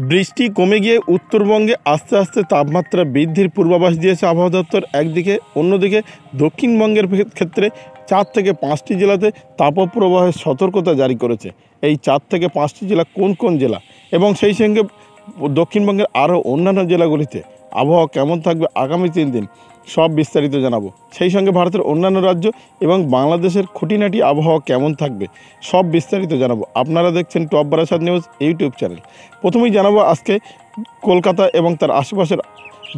বৃষ্টি কমে গিয়ে উত্তরবঙ্গে আস্তে আস্তে তাপমাত্রা বৃদ্ধির পূর্বাভাস দিয়েছে আবহাওয়া দপ্তর একদিকে, অন্যদিকে দক্ষিণবঙ্গের ক্ষেত্রে 4 থেকে 5টি জেলাতে তাপপ্রবাহের সতর্কতা জারি করেছে। এই 4 থেকে 5টি জেলা কোন কোন জেলা এবং সেই সঙ্গে দক্ষিণবঙ্গের আরও অন্যান্য জেলাগুলিতে আবহাওয়া কেমন থাকবে আগামী 3 দিন সব বিস্তারিত জানাবো। সেই সঙ্গে ভারতের অন্যান্য রাজ্য এবং বাংলাদেশের খুঁটিনাটি আবহাওয়া কেমন থাকবে সব বিস্তারিত জানাবো। আপনারা দেখছেন top Barasat news YouTube channel. প্রথমেই জানাবো আজকে কলকাতা এবং তার আশেপাশের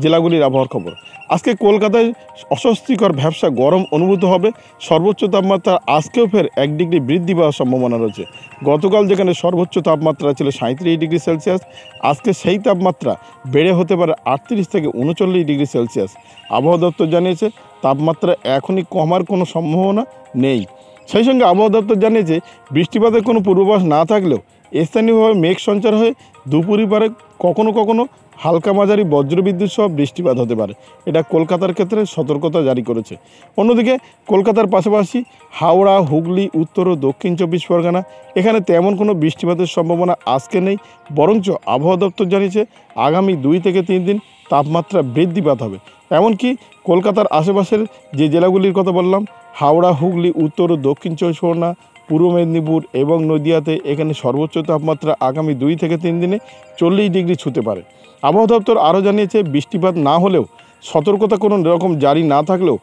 জেলাগুলির আবহাওয়ার খবর। আজকে কলকাতায় অস্বস্তিকর ভ্যাপসা গরম অনুভূত হবে। সর্বোচ্চ তাপমাত্রা আজকেও ফের 1 ডিগ্রি বৃদ্ধি পাওয়ার সম্ভাবনা রয়েছে। গতকাল যেখানে সর্বোচ্চ তাপমাত্রা ছিল 37 ডিগ্রি সেলসিয়াস, আজকে সেই তাপমাত্রা বেড়ে হতে পারে 38 থেকে 39 ডিগ্রি সেলসিয়াস। আবহাওয়া দপ্তর জানিয়েছে তাপমাত্রা এখনই কমার কোনো সম্ভাবনা নেই। সেই সঙ্গে আবহাওয়া দপ্তর জানিয়েছে বৃষ্টিপাতের কোনো পূর্বাভাস না থাকলেও স্থানীয়ভাবে মেঘ সঞ্চার হয়ে দুপুরের পরে কখনো কখনো হালকা মাঝারি বজ্রবিদ্যুৎ সহ বৃষ্টিপাত হতে পারে। এটা কলকাতার ক্ষেত্রে সতর্কতা জারি করেছে। অন্যদিকে কলকাতার পাশাপাশি হাওড়া, হুগলি, উত্তর ও দক্ষিণ 24 পরগনা এখানে তেমন কোনো বৃষ্টিপাতের সম্ভাবনা আজকে নেই, বরঞ্চ আবহাওয়া দপ্তর জানিয়েছে আগামী 2 থেকে 3 দিন তাপমাত্রা বৃদ্ধিপাত হবে। এমনকি কলকাতার আশেপাশের যে জেলাগুলির কথা বললাম, হাওড়া, হুগলি, উত্তর ও দক্ষিণ 24 পরগনা, পূর্ব মেদিনীপুর এবং নদিয়াতে এখানে সর্বোচ্চ তাপমাত্রা আগামী 2 থেকে 3 দিনে 40 ডিগ্রি ছুঁতে পারে। আবহাওয়া দপ্তর আরও জানিয়েছে বৃষ্টিপাত না হলেও সতর্কতা কোনো রকম জারি না থাকলেও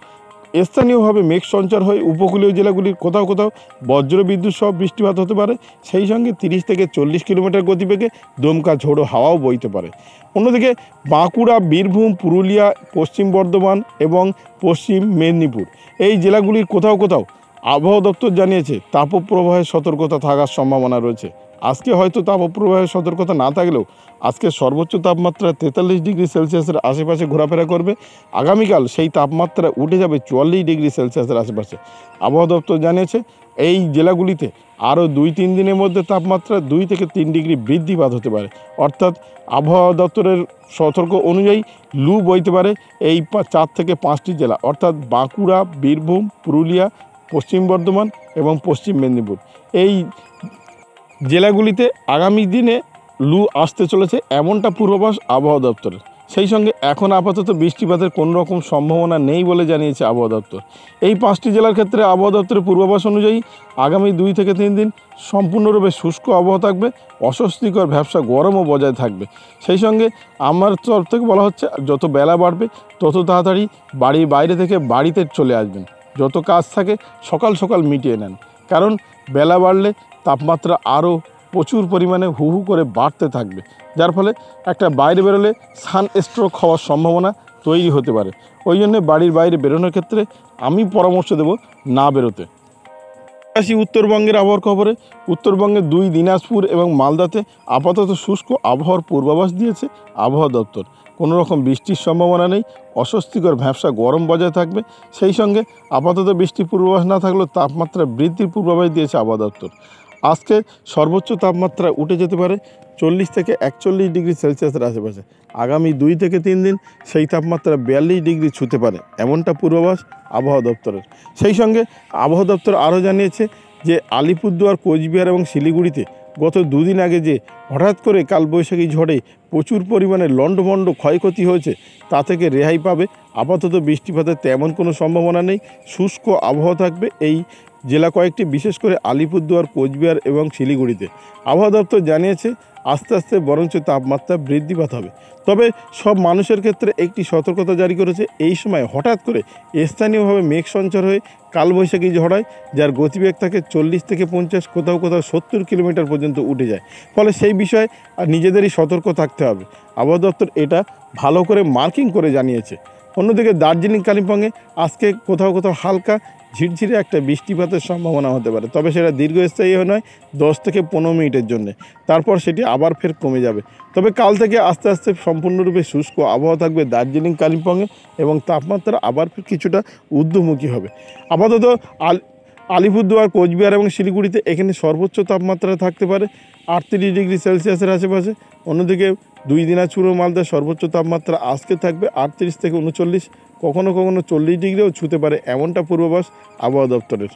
স্থানীয়ভাবে মেঘ সঞ্চার হয়ে উপকূলীয় জেলাগুলির কোথাও কোথাও বজ্রবিদ্যুৎ সহ বৃষ্টিপাত হতে পারে। সেই সঙ্গে 30 থেকে 40 কিলোমিটার গতিবেগে দমকা ঝোড়ো হাওয়াও বইতে পারে। অন্যদিকে বাঁকুড়া, বীরভূম, পুরুলিয়া, পশ্চিম বর্ধমান এবং পশ্চিম মেদিনীপুর এই জেলাগুলির কোথাও কোথাও আবহাওয়া দপ্তর জানিয়েছে তাপপ্রবাহের সতর্কতা থাকার সম্ভাবনা রয়েছে। আজকে হয়তো তাপপ্রবাহের সতর্কতা না থাকলেও আজকে সর্বোচ্চ তাপমাত্রা 43 ডিগ্রি সেলসিয়াসের আশেপাশে ঘোরাফেরা করবে। আগামীকাল সেই তাপমাত্রা উঠে যাবে 44 ডিগ্রি সেলসিয়াসের আশেপাশে। আবহাওয়া দপ্তর জানিয়েছে এই জেলাগুলিতে আরও 2-3 দিনের মধ্যে তাপমাত্রা 2 থেকে 3 ডিগ্রি বৃদ্ধিপাত হতে পারে। অর্থাৎ আবহাওয়া দপ্তরের সতর্ক অনুযায়ী লু বইতে পারে এই 4 থেকে 5টি জেলা, অর্থাৎ বাঁকুড়া, বীরভূম, পুরুলিয়া, পশ্চিম বর্ধমান এবং পশ্চিম মেদিনীপুর এই জেলাগুলিতে আগামী দিনে লু আসতে চলেছে এমনটা পূর্বাভাস আবহাওয়া দপ্তরের। সেই সঙ্গে এখন আপাতত বৃষ্টিপাতের কোনো রকম সম্ভাবনা নেই বলে জানিয়েছে আবহাওয়া দপ্তর। এই 5টি জেলার ক্ষেত্রে আবহাওয়া দপ্তরের পূর্বাভাস অনুযায়ী আগামী 2 থেকে 3 দিন সম্পূর্ণরূপে শুষ্ক আবহাওয়া থাকবে, অস্বস্তিকর ভ্যাপসা গরমও বজায় থাকবে। সেই সঙ্গে আমার তরফ থেকে বলা হচ্ছে যত বেলা বাড়বে তত তাড়াতাড়ি বাড়ির বাইরে থেকে বাড়িতে চলে আসবেন। যত কাজ থাকে সকাল সকাল মিটিয়ে নেন, কারণ বেলা বাড়লে তাপমাত্রা আরও প্রচুর পরিমাণে হু হু করে বাড়তে থাকবে, যার ফলে একটা বাইরে বেরোলে সানস্ট্রোক হওয়ার সম্ভাবনা তৈরি হতে পারে। ওই জন্যে বাড়ির বাইরে বেরোনোর ক্ষেত্রে আমি পরামর্শ দেব না বেরোতে। আসি উত্তরবঙ্গের আবহাওয়ার খবরে। উত্তরবঙ্গের 2 দিনাজপুর এবং মালদাতে আপাতত শুষ্ক আবহাওয়ার পূর্বাভাস দিয়েছে আবহাওয়া দপ্তর। কোনো রকম বৃষ্টির সম্ভাবনা নেই, অস্বস্তিকর ভ্যাপসা গরম বজায় থাকবে। সেই সঙ্গে আপাতত বৃষ্টির পূর্বাভাস না থাকলেও তাপমাত্রা বৃদ্ধির পূর্বাভাস দিয়েছে আবহাওয়া দপ্তর। আজকে সর্বোচ্চ তাপমাত্রা উঠে যেতে পারে 40 থেকে 41 ডিগ্রি সেলসিয়াসের আশেপাশে। আগামী 2 থেকে 3 দিন সেই তাপমাত্রা 42 ডিগ্রি ছুঁতে পারে এমনটা পূর্বাভাস আবহাওয়া দপ্তরের। সেই সঙ্গে আবহাওয়া দপ্তর আরও জানিয়েছে যে আলিপুরদুয়ার, কোচবিহার এবং শিলিগুড়িতে গত 2 দিন আগে যে হঠাৎ করে কালবৈশাখী ঝড়ে প্রচুর পরিমাণে লণ্ডভণ্ড ক্ষয়ক্ষতি হয়েছে তা থেকে রেহাই পাবে। আপাতত বৃষ্টিপাতের তেমন কোনো সম্ভাবনা নেই, শুষ্ক আবহাওয়া থাকবে এই জেলা কয়েকটি, বিশেষ করে আলিপুরদুয়ার, কোচবিহার এবং শিলিগুড়িতে। আবহাওয়া দপ্তর জানিয়েছে আস্তে আস্তে বরঞ্চ তাপমাত্রা বৃদ্ধিপাত হবে। তবে সব মানুষের ক্ষেত্রে একটি সতর্কতা জারি করেছে, এই সময় হঠাৎ করে স্থানীয়ভাবে মেঘ সঞ্চার হয়ে কালবৈশাখী ঝড় হয়, যার গতিবেগ থাকে 40 থেকে 50, কোথাও কোথাও 70 কিলোমিটার পর্যন্ত উঠে যায়। ফলে সেই বিষয়ে নিজেদেরই সতর্ক থাকতে হবে। আবহাওয়া দপ্তর এটা ভালো করে মার্কিং করে জানিয়েছে। অন্যদিকে দার্জিলিং, কালিম্পংয়ে আজকে কোথাও কোথাও হালকা ঝিরঝিরে একটা বৃষ্টিপাতের সম্ভাবনা হতে পারে, তবে সেটা দীর্ঘস্থায়ী নয়, 10 থেকে 15 মিনিটের জন্যে, তারপর সেটি আবার ফের কমে যাবে। তবে কাল থেকে আস্তে আস্তে সম্পূর্ণরূপে শুষ্ক আবহাওয়া থাকবে দার্জিলিং, কালিম্পংয়ে এবং তাপমাত্রা আবার কিছুটা ঊর্ধ্বমুখী হবে। আপাতত আলিপুরদুয়ার, কোচবিহার এবং শিলিগুড়িতে এখানে সর্বোচ্চ তাপমাত্রা থাকতে পারে 38 ডিগ্রি সেলসিয়াসের আশেপাশে। অন্যদিকে 2 দিনাজপুর ও মালদার সর্বোচ্চ তাপমাত্রা আজকে থাকবে 38 থেকে 39, কখনো কখনো 40 ডিগ্রিও ছুঁতে পারে এমনটা পূর্বাভাস আবহাওয়া দপ্তরের।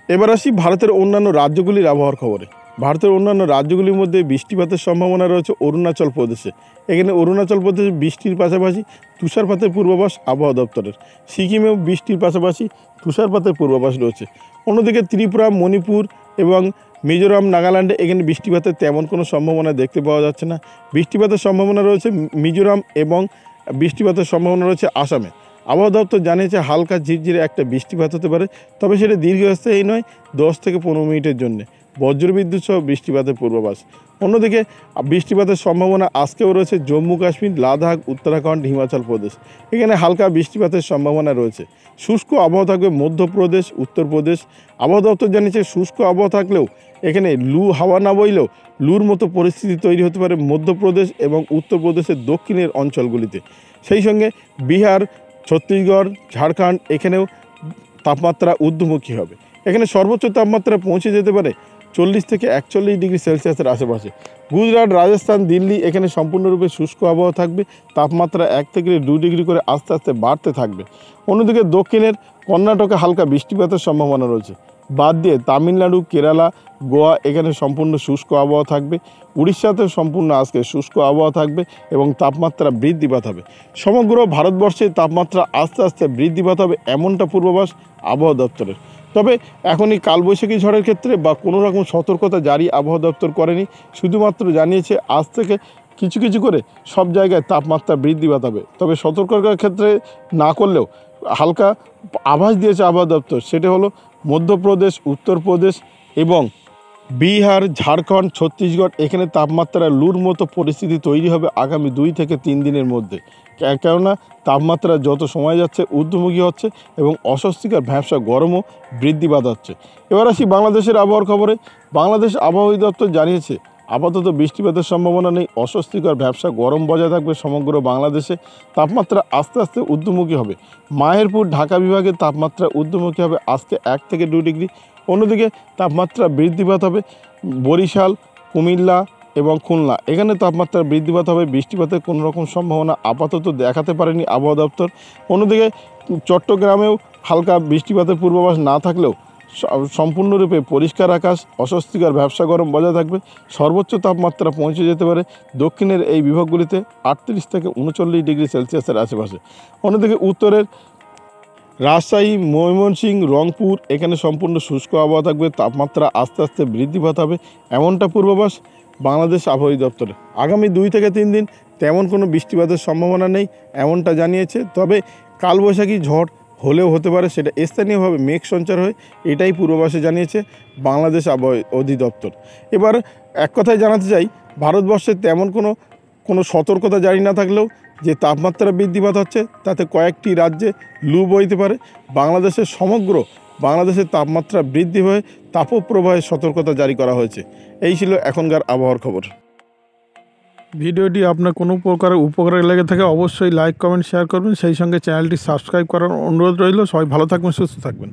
এবার আসি ভারতের অন্যান্য রাজ্যগুলির আবহাওয়ার খবরে। ভারতের অন্যান্য রাজ্যগুলির মধ্যে বৃষ্টিপাতের সম্ভাবনা রয়েছে অরুণাচল প্রদেশে। এখানে অরুণাচল প্রদেশে বৃষ্টির পাশাপাশি তুষারপাতের পূর্বাভাস আবহাওয়া দপ্তরের। সিকিমেও বৃষ্টির পাশাপাশি তুষারপাতের পূর্বাভাস রয়েছে। অন্যদিকে ত্রিপুরা, মণিপুর এবং মিজোরাম, নাগাল্যান্ডে এখানে বৃষ্টিপাতের তেমন কোনো সম্ভাবনা দেখতে পাওয়া যাচ্ছে না। বৃষ্টিপাতের সম্ভাবনা রয়েছে মিজোরাম এবং বৃষ্টিপাতের সম্ভাবনা রয়েছে আসামে। আবহাওয়া দপ্তর জানিয়েছে হালকা ঝিরঝিরে একটা বৃষ্টিপাত হতে পারে, তবে সেটা দীর্ঘস্থায়ী নয়, 10 থেকে 15 মিনিটের জন্য। বজ্রবিদ্যুৎ সহ বৃষ্টিপাতের পূর্বাভাস। অন্যদিকে বৃষ্টিপাতের সম্ভাবনা আজকেও রয়েছে জম্মু কাশ্মীর, লাদাখ, উত্তরাখণ্ড, হিমাচল প্রদেশ। এখানে হালকা বৃষ্টিপাতের সম্ভাবনা রয়েছে। শুষ্ক আবহাওয়া থাকবে মধ্যপ্রদেশ, উত্তরপ্রদেশ। আবহাওয়া দপ্তর জানিয়েছে শুষ্ক আবহাওয়া থাকলেও এখানে লু হাওয়া না বইলেও লুর মতো পরিস্থিতি তৈরি হতে পারে মধ্যপ্রদেশ এবং উত্তরপ্রদেশের দক্ষিণের অঞ্চলগুলিতে। সেই সঙ্গে বিহার, ছত্তিশগড়, ঝাড়খণ্ড এখানেও তাপমাত্রা ঊর্ধ্বমুখী হবে। এখানে সর্বোচ্চ তাপমাত্রা পৌঁছে যেতে পারে 40 থেকে 41 ডিগ্রি সেলসিয়াসের আশেপাশে। গুজরাট, রাজস্থান, দিল্লি এখানে সম্পূর্ণরূপে শুষ্ক আবহাওয়া থাকবে। তাপমাত্রা 1 থেকে 2 ডিগ্রি করে আস্তে আস্তে বাড়তে থাকবে। অন্যদিকে দক্ষিণের কর্ণাটকে হালকা বৃষ্টিপাতের সম্ভাবনা রয়েছে। বাদ দিয়ে তামিলনাড়ু, কেরালা, গোয়া এখানে সম্পূর্ণ শুষ্ক আবহাওয়া থাকবে। উড়িষ্যাতেও সম্পূর্ণ আজকে শুষ্ক আবহাওয়া থাকবে এবং তাপমাত্রা বৃদ্ধিপাত হবে। সমগ্র ভারতবর্ষে তাপমাত্রা আস্তে আস্তে বৃদ্ধিপাত হবে এমনটা পূর্বাভাস আবহাওয়া দপ্তরের। তবে এখনই কালবৈশাখী ঝড়ের ক্ষেত্রে বা কোনো রকম সতর্কতা জারি আবহাওয়া দপ্তর করেনি। শুধুমাত্র জানিয়েছে আজ থেকে কিছু কিছু করে সব জায়গায় তাপমাত্রা বৃদ্ধিপাত হবে। তবে সতর্কতার ক্ষেত্রে না করলেও হালকা আভাস দিয়েছে আবহাওয়া দপ্তর, সেটা হলো মধ্যপ্রদেশ, উত্তরপ্রদেশ এবং বিহার, ঝাড়খণ্ড, ছত্তিশগড় এখানে তাপমাত্রা লুর মতো পরিস্থিতি তৈরি হবে আগামী 2 থেকে 3 দিনের মধ্যে। কেননা তাপমাত্রা যত সময় যাচ্ছে ঊর্ধ্বমুখী হচ্ছে এবং অস্বস্তিকর ভ্যাপসা গরমও বৃদ্ধিপাত হচ্ছে। এবার আসি বাংলাদেশের আবহাওয়ার খবরে। বাংলাদেশ আবহাওয়া দপ্তর জানিয়েছে আপাতত বৃষ্টিপাতের সম্ভাবনা নেই। অস্বস্তিকর ভ্যাপসা গরম বজায় থাকবে সমগ্র বাংলাদেশে। তাপমাত্রা আস্তে আস্তে ঊর্ধ্বমুখী হবে। মাহেরপুর, ঢাকা বিভাগের তাপমাত্রা ঊর্ধ্বমুখী হবে আজকে 1 থেকে 2 ডিগ্রি। অন্যদিকে তাপমাত্রা বৃদ্ধিপাত হবে বরিশাল, কুমিল্লা এবং খুলনা এখানে তাপমাত্রা বৃদ্ধিপাত হবে। বৃষ্টিপাতের কোনো রকম সম্ভাবনা আপাতত দেখাতে পারেনি আবহাওয়া দপ্তর। অন্যদিকে চট্টগ্রামেও হালকা বৃষ্টিপাতের পূর্বাভাস না থাকলেও সম্পূর্ণরূপে পরিষ্কার আকাশ, অস্বস্তিকর ভ্যাপসা গরম বজায় থাকবে। সর্বোচ্চ তাপমাত্রা পৌঁছে যেতে পারে দক্ষিণের এই বিভাগগুলিতে 38 থেকে 39 ডিগ্রি সেলসিয়াসের আশেপাশে। অন্যদিকে উত্তরের রাজশাহী, ময়মনসিংহ, রংপুর এখানে সম্পূর্ণ শুষ্ক আবহাওয়া থাকবে। তাপমাত্রা আস্তে আস্তে বৃদ্ধিপাত হবে এমনটা পূর্বাভাস বাংলাদেশ আবহাওয়া দপ্তরের। আগামী 2 থেকে 3 দিন তেমন কোনো বৃষ্টিপাতের সম্ভাবনা নেই এমনটা জানিয়েছে। তবে কালবৈশাখী ঝড় হলেও হতে পারে, সেটা স্থানীয়ভাবে মেঘ সঞ্চার হয়, এটাই পূর্বাভাসে জানিয়েছে বাংলাদেশ আবহাওয়া অধিদপ্তর। এবার এক কথায় জানাতে চাই, ভারতবর্ষে তেমন কোনো সতর্কতা জারি না থাকলেও যে তাপমাত্রা বৃদ্ধিপাত হচ্ছে তাতে কয়েকটি রাজ্যে লু বইতে পারে। বাংলাদেশের তাপমাত্রা বৃদ্ধি হয়ে তাপপ্রবাহের সতর্কতা জারি করা হয়েছে। এই ছিল এখনকার আবহাওয়ার খবর। ভিডিওটি আপনার কোনো প্রকার উপকারে লেগে থাকে অবশ্যই লাইক, কমেন্ট, শেয়ার করবেন। সেই সঙ্গে চ্যানেলটি সাবস্ক্রাইব করার অনুরোধ রইল। সবাই ভালো থাকবেন, সুস্থ থাকবেন।